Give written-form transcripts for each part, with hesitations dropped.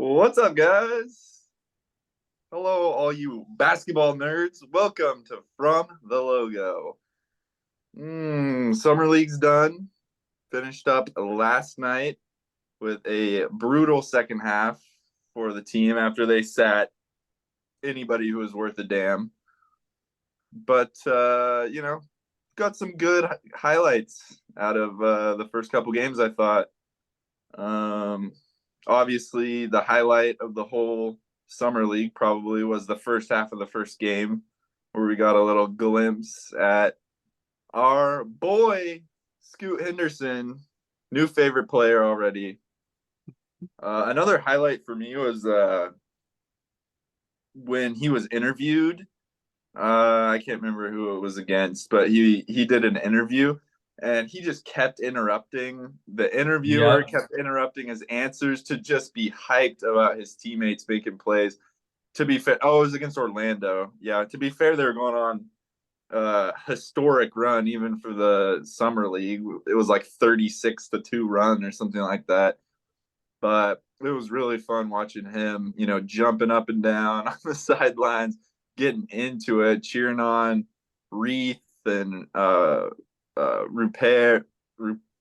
What's up, guys? Hello, all you basketball nerds. Welcome to From the Logo. Summer League's done. Finished up last night with a brutal second half for the team after they sat anybody who was worth a damn. But, got some good highlights out of the first couple games, I thought. Um, Obviously, the highlight of the whole summer league probably was the first half of the first game, where we got a little glimpse at our boy Scoot Henderson, new favorite player already. Another highlight for me was when he was interviewed. I can't remember who it was against, but he did an interview and he just kept interrupting. The interviewer Yep. kept interrupting his answers to just be hyped about his teammates making plays. To be fair, it was against Orlando. Yeah, to be fair, they were going on historic run even for the summer league. It was like 36-2 run or something like that. But it was really fun watching him, jumping up and down on the sidelines, getting into it, cheering on Reith and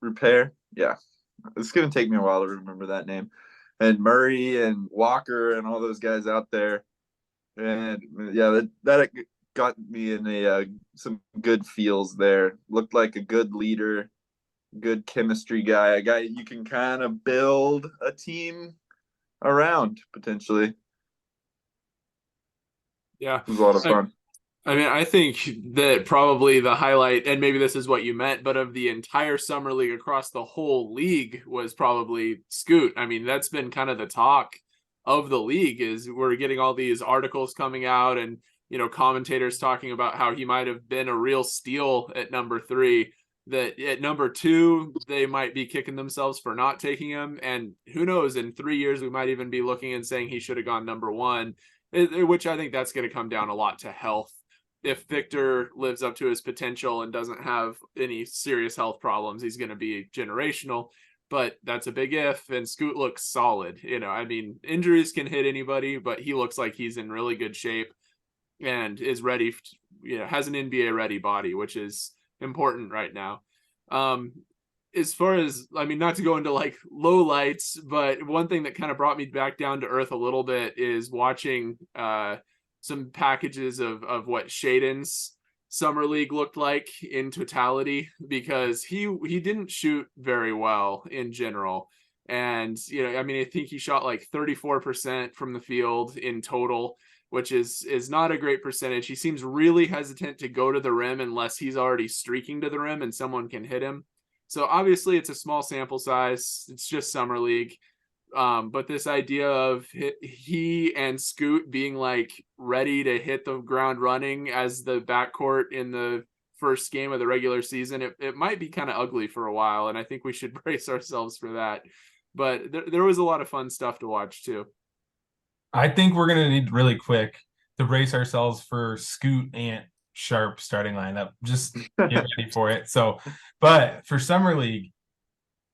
Repair. Yeah, it's gonna take me a while to remember that name. And Murray and Walker and all those guys out there. And yeah, that got me in some good feels there. Looked like a good leader, good chemistry guy, a guy you can kind of build a team around potentially. Yeah. It was a lot of I, fun. I mean, I think that probably the highlight, and maybe this is what you meant, but of the entire summer league across the whole league was probably Scoot. I mean, that's been kind of the talk of the league is we're getting all these articles coming out and, commentators talking about how he might have been a real steal at number 3, that at number 2, they might be kicking themselves for not taking him. And who knows, in 3 years, we might even be looking and saying he should have gone number 1, which I think that's going to come down a lot to health. If Victor lives up to his potential and doesn't have any serious health problems, he's going to be generational. But that's a big if. And Scoot looks solid. I mean, injuries can hit anybody, but he looks like he's in really good shape and is ready. Has an NBA ready body, which is important right now. As far as, I mean, not to go into like low lights, but one thing that kind of brought me back down to earth a little bit is watching some packages of what Shaedon's summer league looked like in totality, because he didn't shoot very well in general. And, I mean, I think he shot like 34% from the field in total, which is not a great percentage. He seems really hesitant to go to the rim unless he's already streaking to the rim and someone can hit him. So obviously it's a small sample size. It's just summer league. But this idea of he and Scoot being like ready to hit the ground running as the backcourt in the first game of the regular season, it might be kind of ugly for a while. And I think we should brace ourselves for that. But there was a lot of fun stuff to watch too. I think we're gonna need really quick to brace ourselves for Scoot and Sharp starting lineup. Just get ready for it. But for Summer League,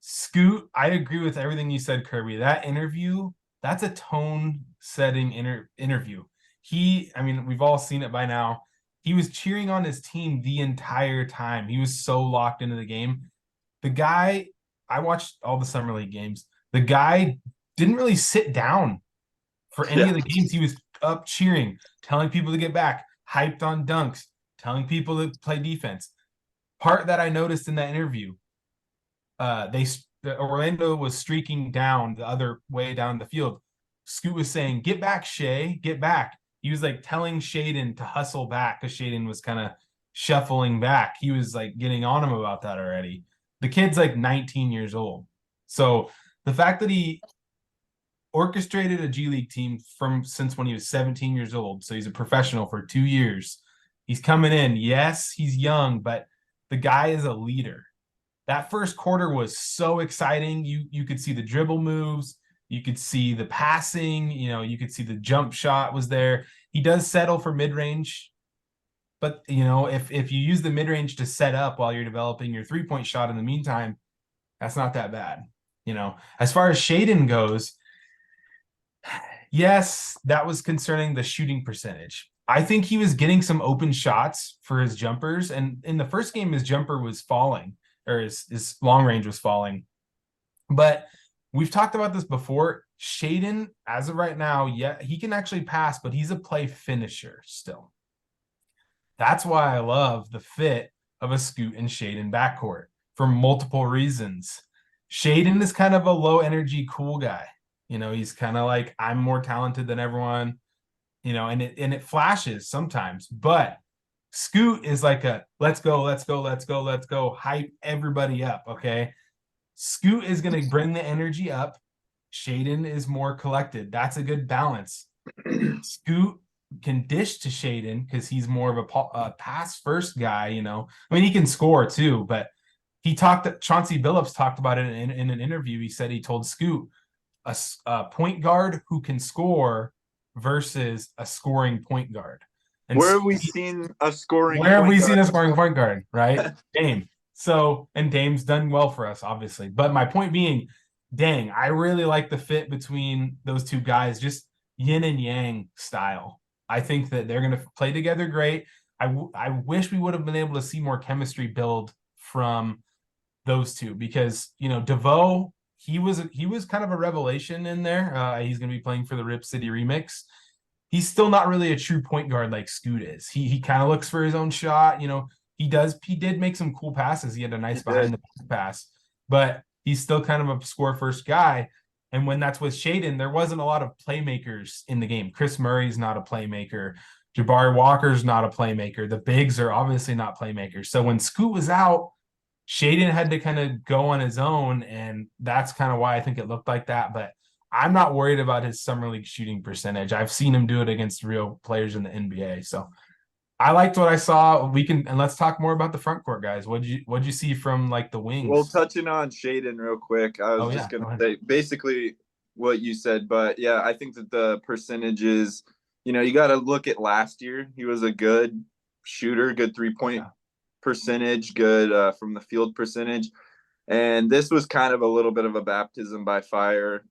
Scoot, I agree with everything you said, Kirby. That interview, that's a tone-setting interview. I mean, we've all seen it by now. He was cheering on his team the entire time. He was so locked into the game. The guy, I watched all the Summer League games. The guy didn't really sit down for any Yeah. of the games. He was up cheering, telling people to get back, hyped on dunks, telling people to play defense. Part that I noticed in that interview, Orlando was streaking down the other way down the field. Scoot was saying, "Get back, Shai, get back." He was like telling Shaedon to hustle back because Shaedon was kind of shuffling back. He was like getting on him about that already. The kid's like 19 years old. So the fact that he orchestrated a G League team since when he was 17 years old. So he's a professional for 2 years. He's coming in. Yes, he's young, but the guy is a leader. That first quarter was so exciting. You could see the dribble moves, you could see the passing, you could see the jump shot was there. He does settle for mid-range, but if you use the mid-range to set up while you're developing your three-point shot in the meantime, that's not that bad. As far as Shaedon goes, Yes, that was concerning the shooting percentage. I think he was getting some open shots for his jumpers, and in the first game, his jumper was falling, or his long range was falling. But we've talked about this before. Shaden, as of right now, yeah, he can actually pass, but he's a play finisher still. That's why I love the fit of a Scoot and Shaden backcourt for multiple reasons. Shaden is kind of a low energy, cool guy. He's kind of like, I'm more talented than everyone, and it flashes sometimes, but Scoot is like a let's go, let's go, let's go, let's go, hype everybody up. Okay. Scoot is going to bring the energy up. Shaden is more collected. That's a good balance. Scoot can dish to Shaden because he's more of a pass first guy. I mean, he can score too, but Chauncey Billups talked about it in an interview. He said he told Scoot a point guard who can score versus a scoring point guard. And where have we seen a scoring? Where have we point seen guard? a scoring point guard, right? Dame. And Dame's done well for us, obviously. But my point being, dang, I really like the fit between those two guys, just yin and yang style. I think that they're going to play together great. I wish we would have been able to see more chemistry build from those two because DeVoe, he was kind of a revelation in there. He's going to be playing for the Rip City Remix. He's still not really a true point guard like Scoot is. He kind of looks for his own shot. He did make some cool passes. He had a nice behind the pass, but he's still kind of a score first guy. And when that's with Shaden, there wasn't a lot of playmakers in the game. Chris Murray's not a playmaker. Jabari Walker's not a playmaker. The bigs are obviously not playmakers. So when Scoot was out, Shaden had to kind of go on his own, and that's kind of why I think it looked like that. But I'm not worried about his summer league shooting percentage. I've seen him do it against real players in the NBA. So I liked what I saw. And let's talk more about the front court guys. What'd you see from like the wings? Well, touching on Shaden real quick, I was just gonna say basically what you said, but yeah, I think that the percentages, you got to look at last year. He was a good shooter, good 3-point percentage, good from the field percentage, and this was kind of a little bit of a baptism by fire.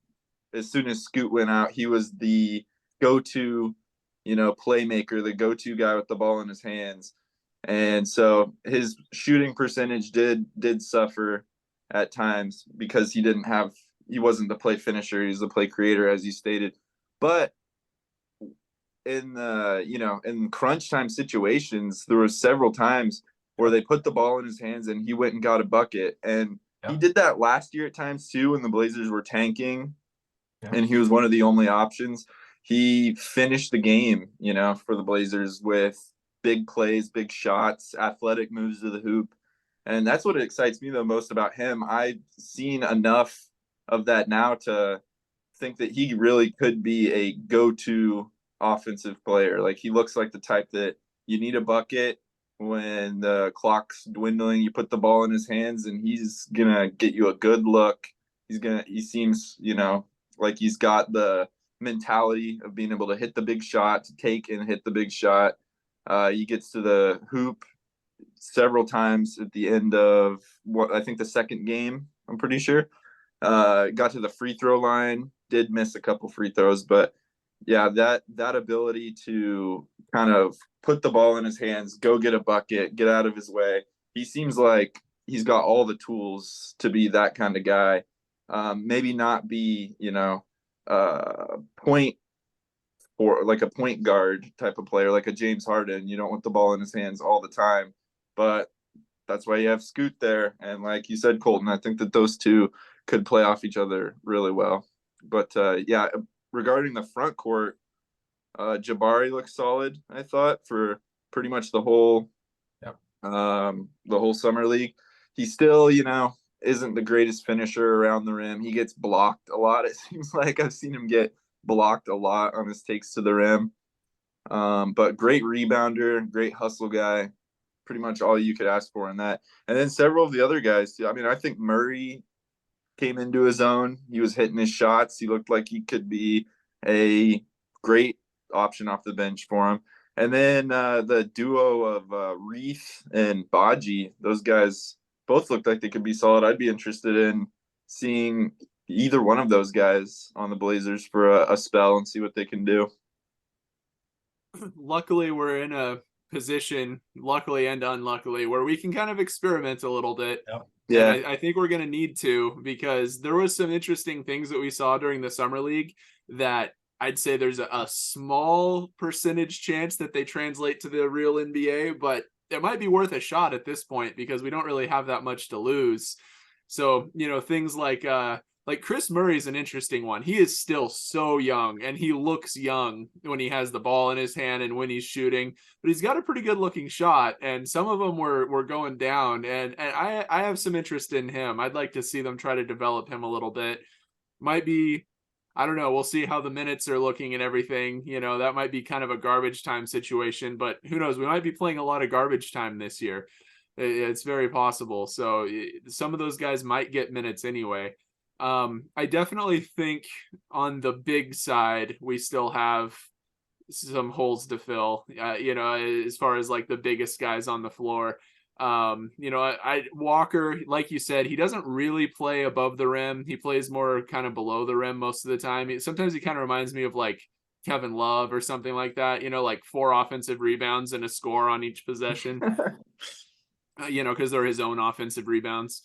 As soon as Scoot went out, he was the go-to, playmaker, the go-to guy with the ball in his hands. And so his shooting percentage did suffer at times because he wasn't the play finisher, he's the play creator, as you stated. But in in crunch time situations, there were several times where they put the ball in his hands and he went and got a bucket. And he did that last year at times too when the Blazers were tanking. Yeah. And he was one of the only options. He finished the game, for the Blazers with big plays, big shots, athletic moves to the hoop. And that's what excites me the most about him. I've seen enough of that now to think that he really could be a go-to offensive player. Like, he looks like the type that you need a bucket when the clock's dwindling, you put the ball in his hands and he's going to get you a good look. He seems, like he's got the mentality of being able to hit the big shot, to take and hit the big shot. He gets to the hoop several times at the end of what I think the second game, I'm pretty sure. Got to the free throw line, did miss a couple free throws, but yeah, that ability to kind of put the ball in his hands, go get a bucket, get out of his way. He seems like he's got all the tools to be that kind of guy. Maybe not be, point or like a point guard type of player, like a James Harden. You don't want the ball in his hands all the time, but that's why you have Scoot there. And like you said, Colton, I think that those two could play off each other really well. But yeah, regarding the front court, Jabari looks solid, I thought, for pretty much the whole summer league. He still, isn't the greatest finisher around the rim. He gets blocked a lot. It seems like I've seen him get blocked a lot on his takes to the rim. But great rebounder, great hustle guy, pretty much all you could ask for in that. And then several of the other guys too. I mean, I think Murray came into his own. He was hitting his shots. He looked like he could be a great option off the bench for him. And then the duo of Reith and Baji, those guys both looked like they could be solid. I'd be interested in seeing either one of those guys on the Blazers for a spell and see what they can do. Luckily, we're in a position, luckily and unluckily, where we can kind of experiment a little bit. Yep. Yeah. And I think we're going to need to, because there was some interesting things that we saw during the summer league that I'd say there's a small percentage chance that they translate to the real NBA, but it might be worth a shot at this point because we don't really have that much to lose. So, things like Chris Murray's an interesting one. He is still so young, and he looks young when he has the ball in his hand and when he's shooting, but he's got a pretty good looking shot, and some of them were going down, and I have some interest in him. I'd like to see them try to develop him a little bit. Might be, I don't know, we'll see how the minutes are looking and everything. That might be kind of a garbage time situation, but who knows? We might be playing a lot of garbage time this year. It's very possible. So some of those guys might get minutes anyway. I definitely think on the big side, we still have some holes to fill, as far as like the biggest guys on the floor. Walker, like you said, he doesn't really play above the rim. He plays more kind of below the rim most of the time. Sometimes he kind of reminds me of like Kevin Love or something like that, like 4 offensive rebounds and a score on each possession. Because they're his own offensive rebounds.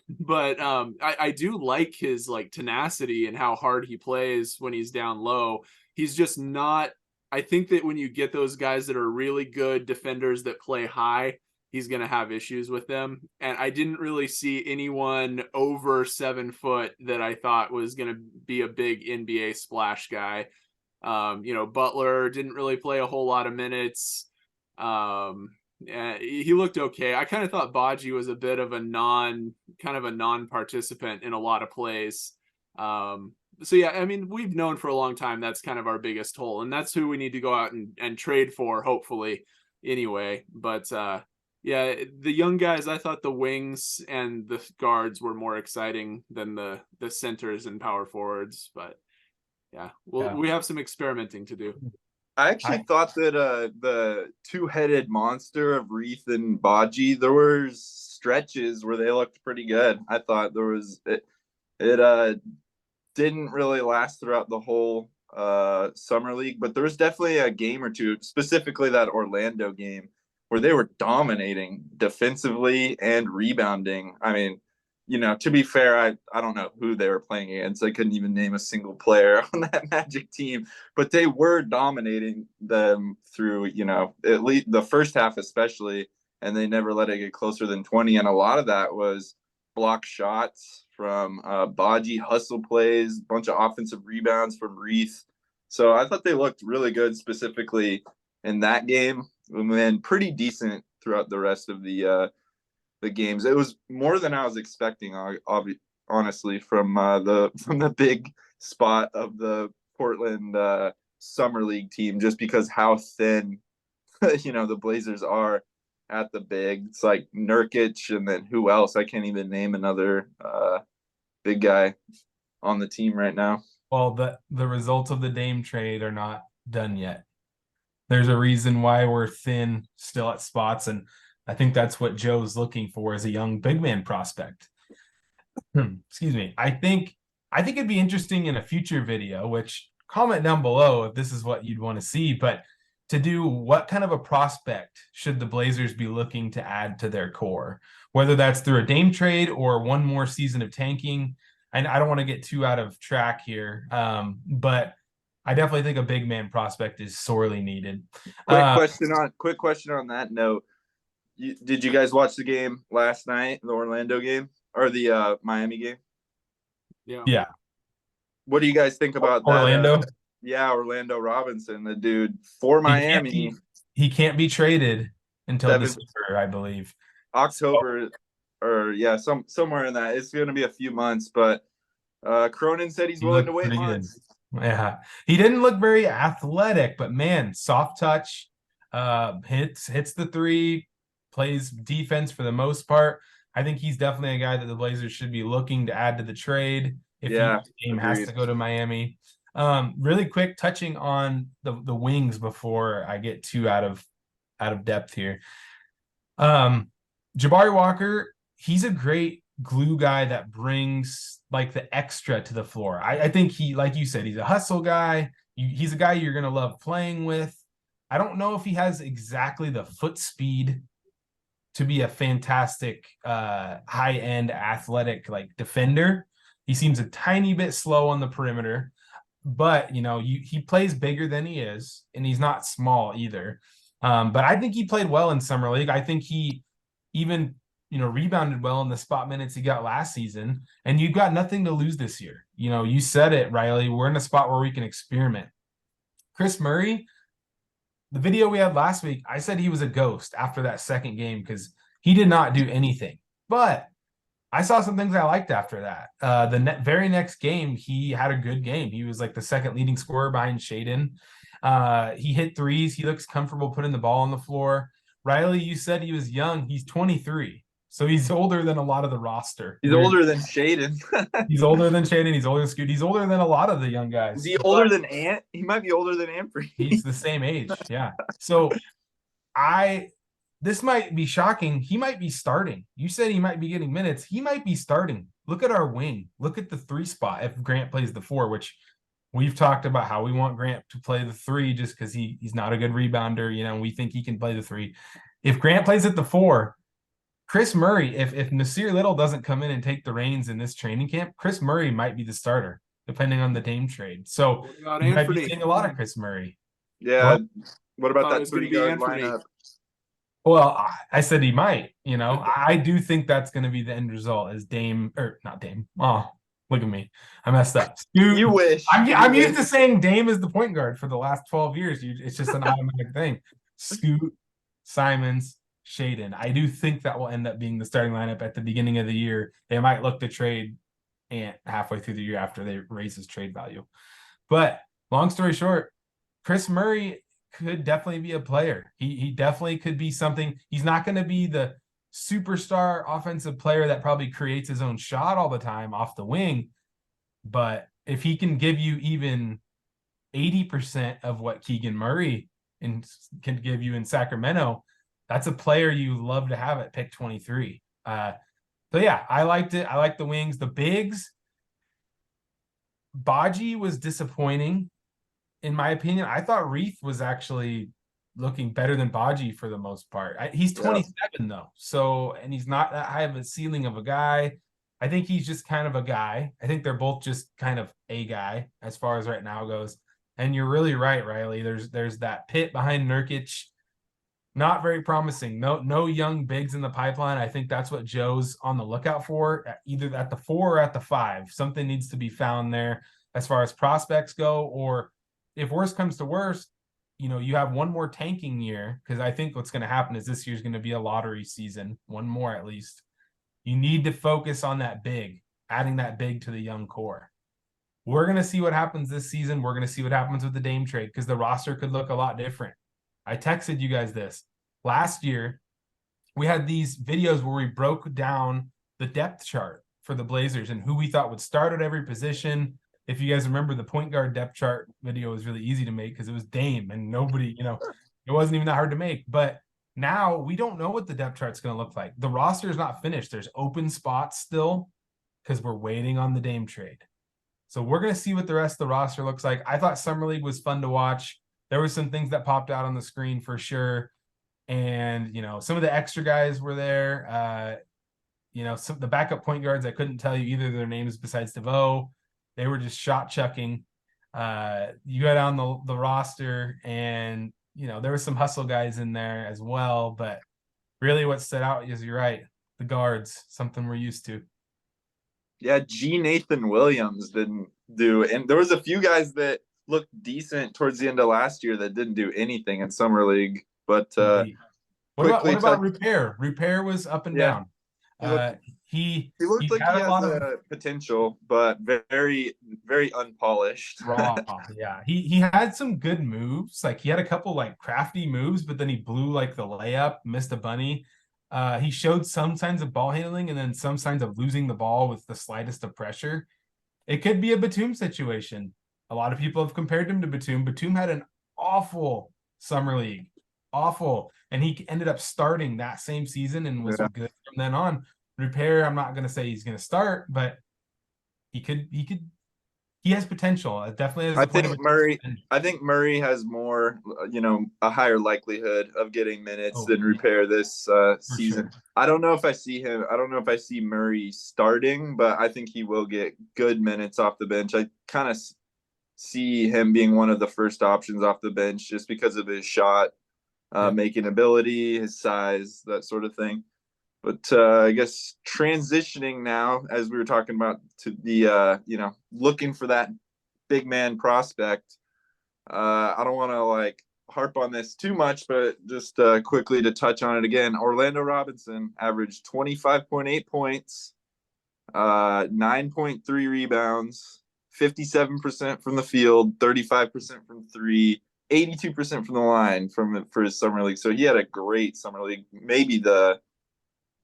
But I do like his like tenacity and how hard he plays when he's down low. He's just not, I think that when you get those guys that are really good defenders that play high, he's going to have issues with them. And I didn't really see anyone over 7 foot that I thought was going to be a big NBA splash guy. Butler didn't really play a whole lot of minutes. He looked okay. I kind of thought Baji was a bit of a non-participant in a lot of plays. So yeah, I mean, we've known for a long time that's kind of our biggest hole, and that's who we need to go out and trade for, hopefully, anyway. But yeah, the young guys, I thought the wings and the guards were more exciting than the centers and power forwards. But yeah, we have some experimenting to do. I actually thought that the two-headed monster of Reith and Baji, there were stretches where they looked pretty good. I thought there was it didn't really last throughout the whole summer league, but there was definitely a game or two, specifically that Orlando game, where they were dominating defensively and rebounding. I mean, to be fair, I don't know who they were playing against. I couldn't even name a single player on that Magic team, but they were dominating them through, at least the first half especially, and they never let it get closer than 20. And a lot of that was block shots from Baji, hustle plays, bunch of offensive rebounds from Reith. So I thought they looked really good, specifically in that game, and then pretty decent throughout the rest of the games. It was more than I was expecting, honestly, from the big spot of the Portland summer league team, just because how thin the Blazers are at the big. It's like Nurkic, and then who else? I can't even name another big guy on the team right now. Well, the results of the Dame trade are not done yet. There's a reason why we're thin still at spots, and I think that's what Joe's looking for as a young big man prospect. Excuse me. I think it'd be interesting in a future video, which comment down below if this is what you'd want to see, but to do what kind of a prospect should the Blazers be looking to add to their core, whether that's through a Dame trade or one more season of tanking. And I don't want to get too out of track here, but I definitely think a big man prospect is sorely needed. Quick question on that note. Did you guys watch the game last night, the Orlando game or the Miami game? Yeah. What do you guys think about Orlando? That? Orlando Robinson, the dude for Miami. He can't be traded until December, I believe. October, or somewhere in that. It's going to be a few months, but Cronin said he's willing to wait months. Yeah, he didn't look very athletic, but man, soft touch, hits the three, plays defense for the most part. I think he's definitely a guy that the Blazers should be looking to add to the trade if the game has to go to Miami. Really quick, touching on the wings before I get too out of depth here. Jabari Walker, he's a great glue guy that brings like the extra to the floor. I think he, like you said, he's a hustle guy. He's a guy you're going to love playing with. I don't know if he has exactly the foot speed to be a fantastic high-end athletic like defender. He seems a tiny bit slow on the perimeter, but he plays bigger than he is, and he's not small either. But I think he played well in summer league. I think he even rebounded well in the spot minutes he got last season. And you've got nothing to lose this year. You said it, Riley. We're in a spot where we can experiment. Chris Murray, the video we had last week, I said he was a ghost after that second game because he did not do anything. But I saw some things I liked after that. The very next game, he had a good game. He was like the second leading scorer behind Shaedon. He hit threes. He looks comfortable putting the ball on the floor. Riley, you said he was young. He's 23. So he's older than a lot of the roster. He's older than Shaedon. He's older than Shaedon. He's older than Scoot. He's older than a lot of the young guys. Is he older than Ant? He might be older than Amphrey. He's the same age. Yeah. So this might be shocking. He might be starting. You said he might be getting minutes. He might be starting. Look at our wing. Look at the 3 spot if Grant plays the 4, which we've talked about how we want Grant to play the 3 just because he's not a good rebounder. We think he can play the 3. If Grant plays at the 4, Chris Murray, if Nasir Little doesn't come in and take the reins in this training camp, Chris Murray might be the starter, depending on the Dame trade. So you might be seeing a lot of Chris Murray. Yeah. What about that 3-guard lineup? Well, I said he might. I do think that's going to be the end result is Dame, or not Dame. Oh, look at me. I messed up. You wish. I'm used to saying Dame is the point guard for the last 12 years. It's just an automatic thing. Scoot, Simons, Shaedon. I do think that will end up being the starting lineup at the beginning of the year. They might look to trade Ant halfway through the year after they raise his trade value. But long story short, Chris Murray could definitely be a player. He definitely could be something. He's not going to be the superstar offensive player that probably creates his own shot all the time off the wing. But if he can give you even 80% of what Keegan Murray can give you in Sacramento, that's a player you love to have at pick 23. So yeah, I liked it. I like the wings. The bigs, Baji was disappointing. In my opinion, I thought Reith was actually looking better than Baji for the most part. He's 27 though. So, and he's not that high of a ceiling of a guy. I think he's just kind of a guy. I think they're both just kind of a guy as far as right now goes. And you're really right, Riley. There's that pit behind Nurkic. Not very promising. No young bigs in the pipeline. I think that's what Joe's on the lookout for, either at the 4 or at the 5. Something needs to be found there as far as prospects go. Or if worst comes to worst, you have one more tanking year, because I think what's going to happen is this year's going to be a lottery season, one more at least. You need to focus on that big, adding that big to the young core. We're going to see what happens this season. We're going to see what happens with the Dame trade, because the roster could look a lot different. I texted you guys this. Last year, we had these videos where we broke down the depth chart for the Blazers and who we thought would start at every position. If you guys remember, the point guard depth chart video was really easy to make because it was Dame and nobody, it wasn't even that hard to make. But now we don't know what the depth chart's going to look like. The roster is not finished. There's open spots still because we're waiting on the Dame trade. So we're going to see what the rest of the roster looks like. I thought Summer League was fun to watch. There were some things that popped out on the screen for sure. And, some of the extra guys were there. The backup point guards, I couldn't tell you either of their names besides DeVoe. They were just shot chucking. You go down the roster and, there were some hustle guys in there as well. But really what stood out is, you're right, the guards, something we're used to. Yeah, G. Nathan Williams didn't do. And there was a few guys that looked decent towards the end of last year that didn't do anything in Summer League. But what about Repair? Repair was up and down. He looked like he has a potential, but very, very unpolished. Raw, yeah. He had some good moves. Like he had a couple like crafty moves, but then he blew like the layup, missed a bunny. He showed some signs of ball handling and then some signs of losing the ball with the slightest of pressure. It could be a Batum situation. A lot of people have compared him to Batum. Batum had an awful Summer League. Awful. And he ended up starting that same season and was good from then on. Repair, I'm not gonna say he's gonna start, but he has potential. It definitely has I the point of think Murray. I think Murray has more, a higher likelihood of getting minutes Oh, than Repair this for season. sure. I don't know if I see him. I don't know if I see Murray starting, but I think he will get good minutes off the bench. I kind of see him being one of the first options off the bench just because of his shot making ability, his size, that sort of thing. But I guess transitioning now, as we were talking about, to the looking for that big man prospect. I don't want to like harp on this too much, but just quickly to touch on it again. Orlando Robinson averaged 25.8 points, 9.3 rebounds, 57% from the field, 35% from three, 82% from the line for his summer league. So he had a great summer league, maybe the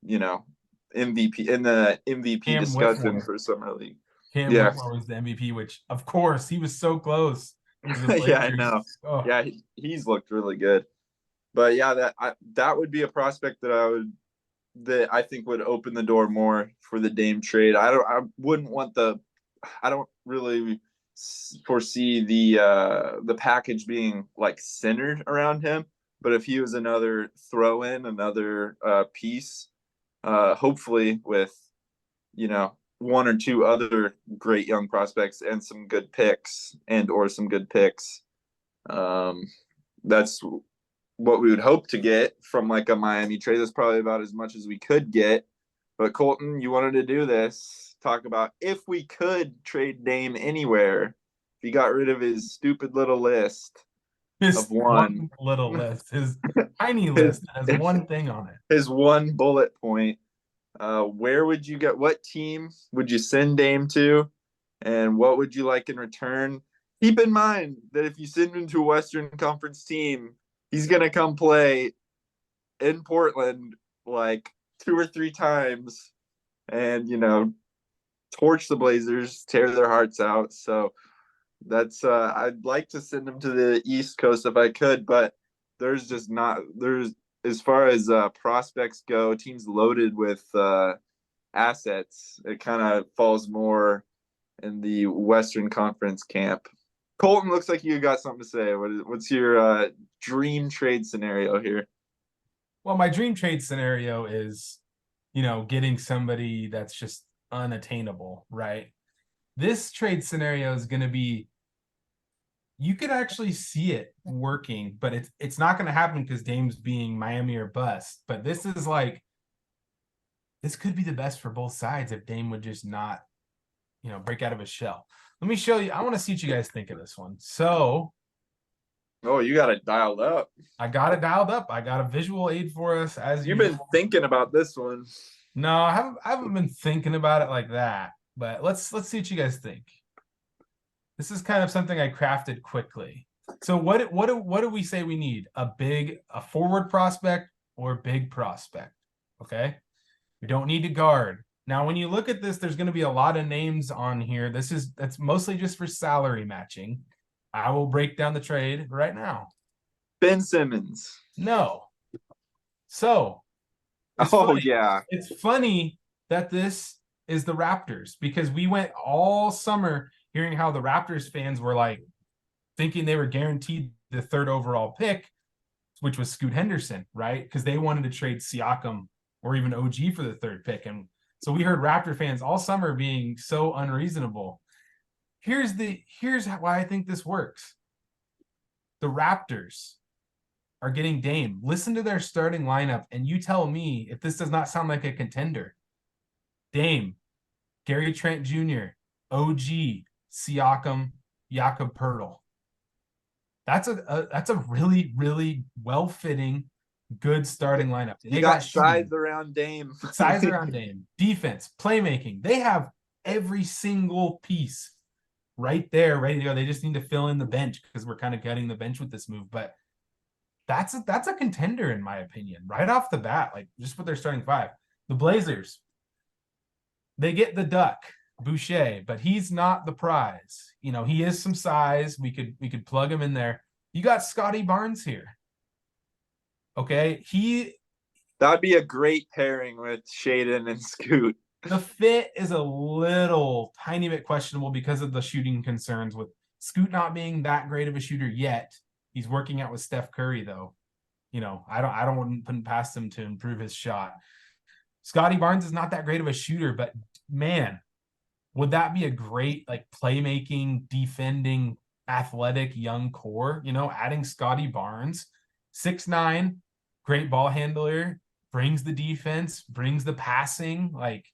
MVP in the MVP Cam discussion Whitmore. for summer league. Cam Yeah. Whitmore was the MVP, which of course he was so close. Yeah, I know. Oh. Yeah, he's looked really good. But yeah, that would be a prospect that I think would open the door more for the Dame trade. I don't really foresee the package being like centered around him. But if he was another throw in, another piece, hopefully with one or two other great young prospects and some good picks that's what we would hope to get from like a Miami trade. That's probably about as much as we could get. But Colton, you wanted to do this. Talk about if we could trade Dame anywhere, if he got rid of his stupid little list of one little list, his tiny list that has one thing on it. His one bullet point. Where would you get? What team would you send Dame to, and what would you like in return? Keep in mind that if you send him to a Western Conference team, he's gonna come play in Portland like 2 or 3 times, and torch the Blazers, tear their hearts out. So that's I'd like to send him to the East Coast if I could, but there's as far as prospects go, teams loaded with assets, it kind of falls more in the Western Conference camp. Colton, looks like you got something to say. What's your dream trade scenario here? Well, my dream trade scenario is, getting somebody that's just unattainable, right? This trade scenario is going to be, you could actually see it working, but it's not going to happen because Dame's being Miami or bust. But this could be the best for both sides if Dame would just not, break out of his shell. Let me show you. I want to see what you guys think of this one. So, oh, you got it dialed up. I got it dialed up. I got a visual aid for us as you've been thinking about this one. No, I haven't been thinking about it like that. But let's see what you guys think. This is kind of something I crafted quickly. So what do we say we need? A forward prospect or big prospect? Okay. We don't need to guard. Now, when you look at this, there's going to be a lot of names on here. That's mostly just for salary matching. I will break down the trade right now. Ben Simmons. No. So. Yeah. It's funny that this is the Raptors because we went all summer hearing how the Raptors fans were like thinking they were guaranteed the 3rd overall pick, which was Scoot Henderson, right? Because they wanted to trade Siakam or even OG for the 3rd pick. And so we heard Raptor fans all summer being so unreasonable. Here's why I think this works. The Raptors are getting Dame. Listen to their starting lineup, and you tell me if this does not sound like a contender. Dame, Gary Trent Jr., OG, Siakam, Jakob Poeltl. That's a really, really well-fitting, good starting lineup. They got size around Dame. Size around Dame. Defense, playmaking. They have every single piece right there, ready to go. They just need to fill in the bench because we're kind of gutting the bench with this move. But that's a contender, in my opinion, right off the bat, like just with their starting 5. The Blazers, they get the Duck, Boucher, but he's not the prize. He is some size. We could plug him in there. You got Scotty Barnes here. Okay. That'd be a great pairing with Shaden and Scoot. The fit is a little tiny bit questionable because of the shooting concerns with Scoot not being that great of a shooter yet. He's working out with Steph Curry though. You know, I don't put past him to improve his shot. Scotty Barnes is not that great of a shooter, but man, would that be a great like playmaking, defending, athletic young core? You know, adding Scotty Barnes, 6'9", great ball handler, brings the defense, brings the passing. Like,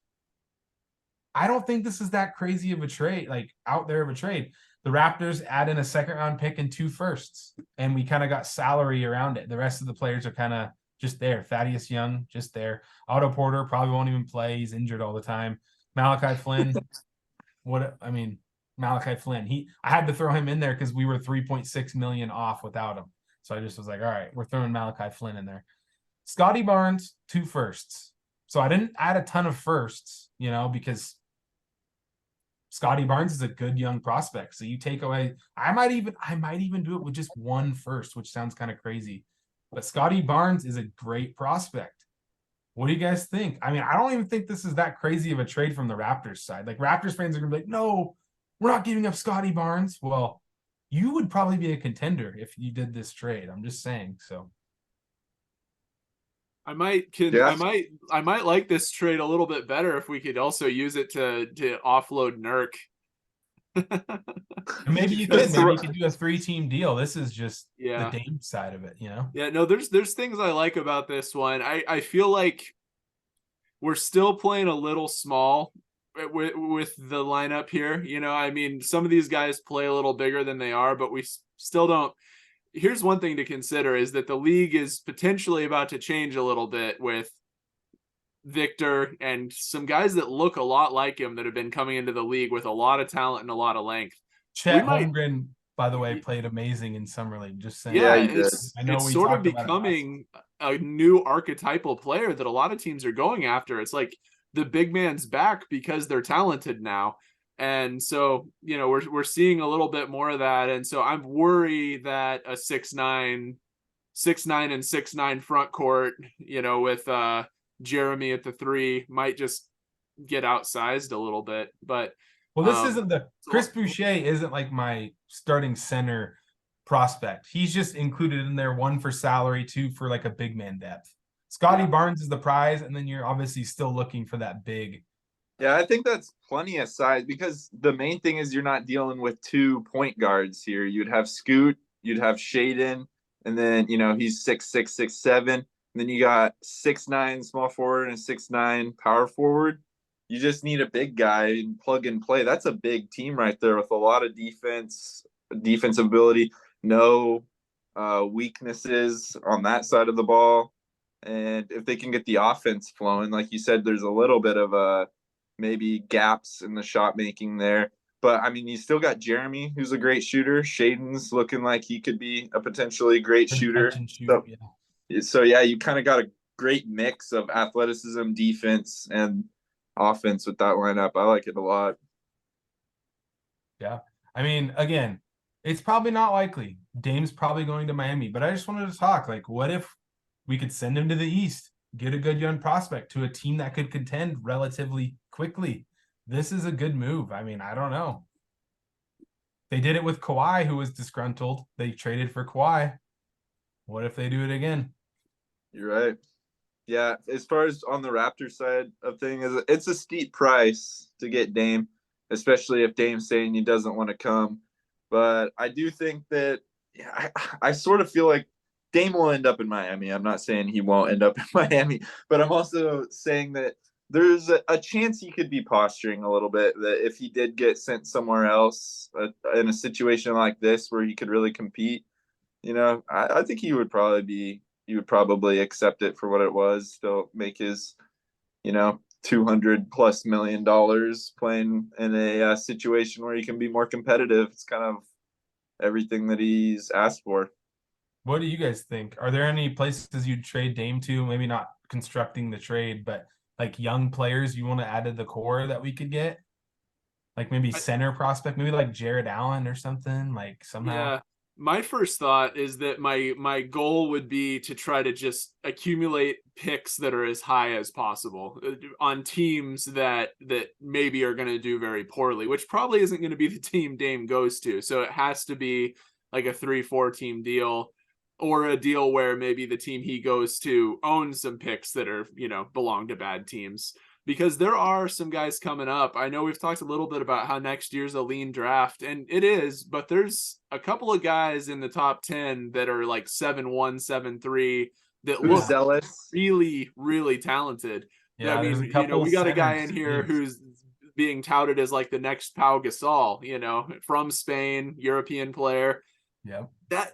I don't think this is that crazy of a trade, like out there of a trade. The Raptors add in a second round pick and 2 firsts, and we kind of got salary around it. The rest of the players are kind of just there. Thaddeus Young, just there. Otto Porter probably won't even play. He's injured all the time. Malachi Flynn, Malachi Flynn. I had to throw him in there because we were 3.6 million off without him. So I just was like, all right, we're throwing Malachi Flynn in there. Scotty Barnes, 2 firsts. So I didn't add a ton of firsts, you know, because Scotty Barnes is a good young prospect. So you take away, I might even do it with just 1 first, which sounds kind of crazy. But Scotty Barnes is a great prospect. What do you guys think? I mean, I don't even think this is that crazy of a trade from the Raptors side. Like, Raptors fans are gonna be like, no, we're not giving up Scotty Barnes. Well, you would probably be a contender if you did this trade. I'm just saying. So I might like this trade a little bit better if we could also use it to offload Nurk. maybe you could do a 3-team deal. This is just the Yeah. Dame side of it, you know? Yeah, no, there's things I like about this one. I feel like we're still playing a little small with the lineup here. You know, I mean, some of these guys play a little bigger than they are, but we still don't. Here's one thing to consider is that the league is potentially about to change a little bit with Victor and some guys that look a lot like him that have been coming into the league with a lot of talent and a lot of length. Chet Holmgren, by the way, played amazing in summer league. Just saying. Yeah, he did. it's sort of becoming a new archetypal player that a lot of teams are going after. It's like the big man's back because they're talented now. And so, you know, we're seeing a little bit more of that. And so I'm worried that a 6'9" and 6'9" front court, you know, with Jeremy at the 3 might just get outsized a little bit. But well, this isn't Chris Boucher isn't like my starting center prospect. He's just included in there, 1 for salary, 2 for like a big man depth. Scotty Barnes is the prize, and then you're obviously still looking for that big. Yeah, I think that's plenty of size because the main thing is you're not dealing with 2 point guards here. You'd have Scoot, you'd have Shaden, and then, you know, he's 6'6", 6'7". And then you got 6'9" small forward and 6'9" power forward. You just need a big guy and plug and play. That's a big team right there with a lot of defensive ability, no weaknesses on that side of the ball. And if they can get the offense flowing, like you said, there's a little bit of maybe gaps in the shot making there. But I mean, you still got Jeremy, who's a great shooter. Shaden's looking like he could be a potentially great shooter. So yeah, you kind of got a great mix of athleticism, defense, and offense with that lineup. I like it a lot. Yeah. I mean, again, it's probably not likely. Dame's probably going to Miami, but I just wanted to talk, like, what if we could send him to the East, get a good young prospect to a team that could contend relatively quickly? This is a good move. I mean, I don't know. They did it with Kawhi, who was disgruntled. They traded for Kawhi. What if they do it again? You're right. Yeah, as far as on the Raptors side of things, it's a steep price to get Dame, especially if Dame's saying he doesn't want to come. But I do think that I sort of feel like Dame will end up in Miami. I'm not saying he won't end up in Miami, but I'm also saying that there's a chance he could be posturing a little bit, that if he did get sent somewhere else in a situation like this where he could really compete, you know, I think he would probably accept it for what it was, still make his, you know, $200+ million playing in a situation where he can be more competitive. It's kind of everything that he's asked for. What do you guys think? Are there any places you'd trade Dame to? Maybe not constructing the trade, but like young players you want to add to the core that we could get? Like maybe center prospect, maybe like Jared Allen or something, like somehow. Yeah. My first thought is that my goal would be to try to just accumulate picks that are as high as possible on teams that maybe are going to do very poorly, which probably isn't going to be the team Dame goes to. So it has to be like a 3-4 team deal, or a deal where maybe the team he goes to owns some picks that are, belong to bad teams. Because there are some guys coming up. I know we've talked a little bit about how next year's a lean draft, and it is, but there's a couple of guys in the top 10 that are like 7-1, 7-3 that Who's look zealous? really, really talented. Yeah, I there's mean, a couple we got a guy in centers, here bigs. who's being touted as like the next Pau Gasol, from Spain, European player. Yep. That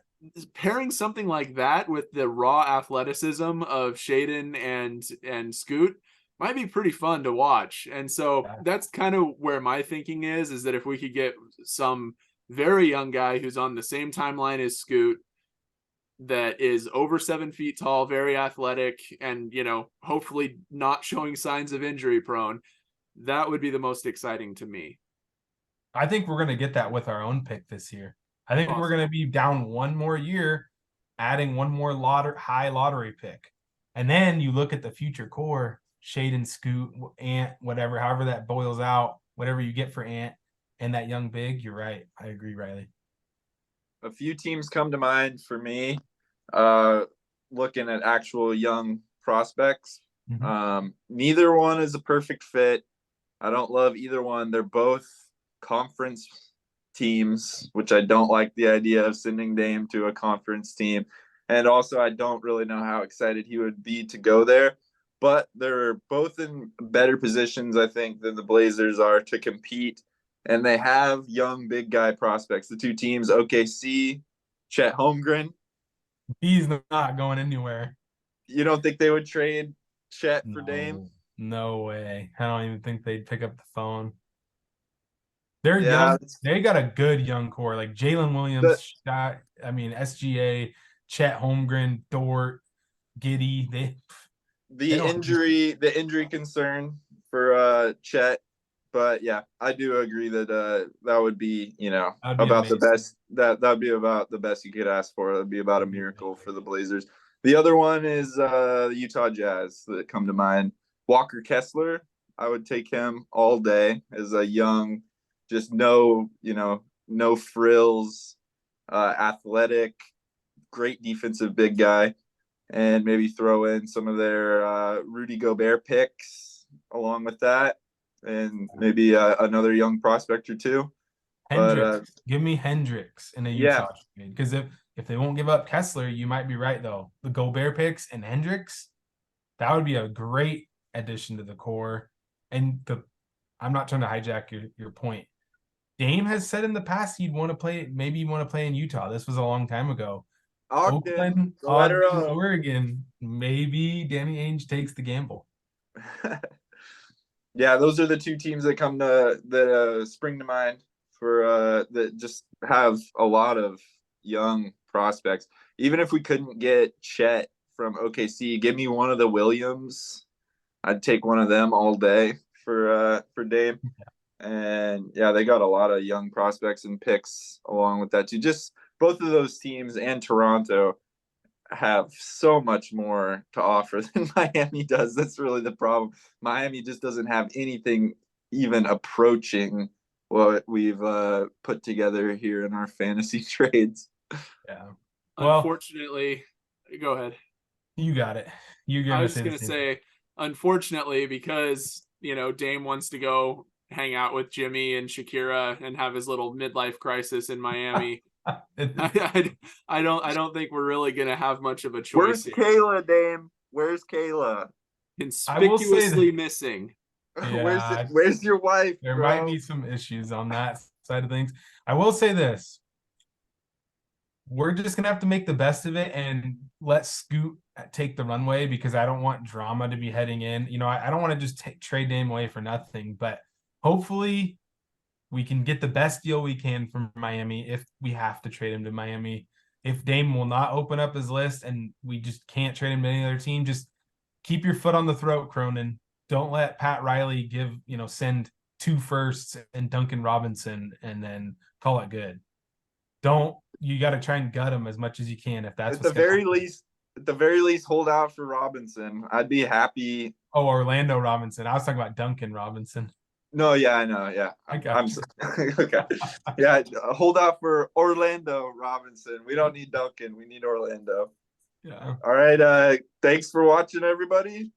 pairing something like that with the raw athleticism of Shaedon and Scoot might be pretty fun to watch. And so Yeah. that's kind of where my thinking is that if we could get some very young guy who's on the same timeline as Scoot, that is over 7 feet tall, very athletic, and hopefully not showing signs of injury prone, that would be the most exciting to me. I think we're going to get that with our own pick this year. I think we're going to be down one more year, adding one more high lottery pick. And then you look at the future core, Shaedon, Scoot, Ant, whatever, however that boils out, whatever you get for Ant and that young big, you're right. I agree, Riley. A few teams come to mind for me, looking at actual young prospects. Neither one is a perfect fit. I don't love either one. They're both conference teams, which I don't like the idea of sending Dame to a conference team. And also, I don't really know how excited he would be to go there. But they're both in better positions, I think, than the Blazers are to compete. And they have young big guy prospects. The two teams, OKC, Chet Holmgren. He's not going anywhere. You don't think they would trade Chet for Dame? No way. I don't even think they'd pick up the phone. They're Yeah. young. They got a good young core, like Jalen Williams, SGA, Chet Holmgren, Dort, Giddy. The injury concern for Chet, but yeah, I do agree that that would be about amazing. the best. That would be about the best you could ask for. That'd be about a miracle for the Blazers. The other one is the Utah Jazz that come to mind. Walker Kessler, I would take him all day as a young, just no frills, athletic, great defensive big guy. And maybe throw in some of their Rudy Gobert picks along with that, and maybe another young prospect or two. Hendricks, give me Hendricks in a Utah trade, because if they won't give up Kessler, you might be right though. The Gobert picks and Hendricks, that would be a great addition to the core. And I'm not trying to hijack your point. Dame has said in the past he'd want to play, maybe you want to play in Utah. This was a long time ago. Oakland, Oregon, maybe Danny Ainge takes the gamble. Yeah, those are the two teams that come to that spring to mind for that just have a lot of young prospects. Even if we couldn't get Chet from OKC, give me one of the Williams. I'd take one of them all day for Dame. And yeah, they got a lot of young prospects and picks along with that too. Just both of those teams and Toronto have so much more to offer than Miami does. That's really the problem. Miami just doesn't have anything even approaching what we've put together here in our fantasy trades. Yeah. Well, unfortunately, go ahead. You got it. I was just going to say, unfortunately, because, Dame wants to go hang out with Jimmy and Shakira and have his little midlife crisis in Miami. I don't think we're really gonna have much of a choice. Where's Kayla, Dame? Where's Kayla? Conspicuously missing. Yeah, where's your wife? There might be some issues on that side of things. I will say this. We're just gonna have to make the best of it and let Scoot take the runway, because I don't want drama to be heading in. I don't want to just trade Dame away for nothing, but hopefully we can get the best deal we can from Miami if we have to trade him to Miami. If Dame will not open up his list and we just can't trade him to any other team, just keep your foot on the throat, Cronin. Don't let Pat Riley send 2 firsts and Duncan Robinson and then call it good. Don't you got to try and gut him as much as you can if that's At the what's gonna very happen. least, hold out for Robinson. I'd be happy. Oh, Orlando Robinson. I was talking about Duncan Robinson. No, yeah, I know. Yeah, I got you. okay. Yeah, hold out for Orlando Robinson. We don't need Duncan. We need Orlando. Yeah. All right. Thanks for watching, everybody.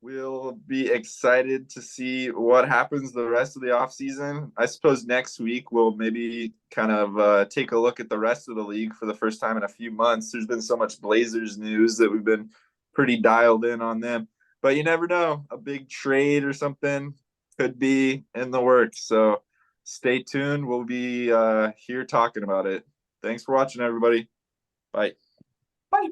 We'll be excited to see what happens the rest of the offseason. I suppose next week we'll maybe kind of take a look at the rest of the league for the first time in a few months. There's been so much Blazers news that we've been pretty dialed in on them. But you never know. A big trade or something could be in the works. So stay tuned. We'll be here talking about it. Thanks for watching, everybody. Bye. Bye.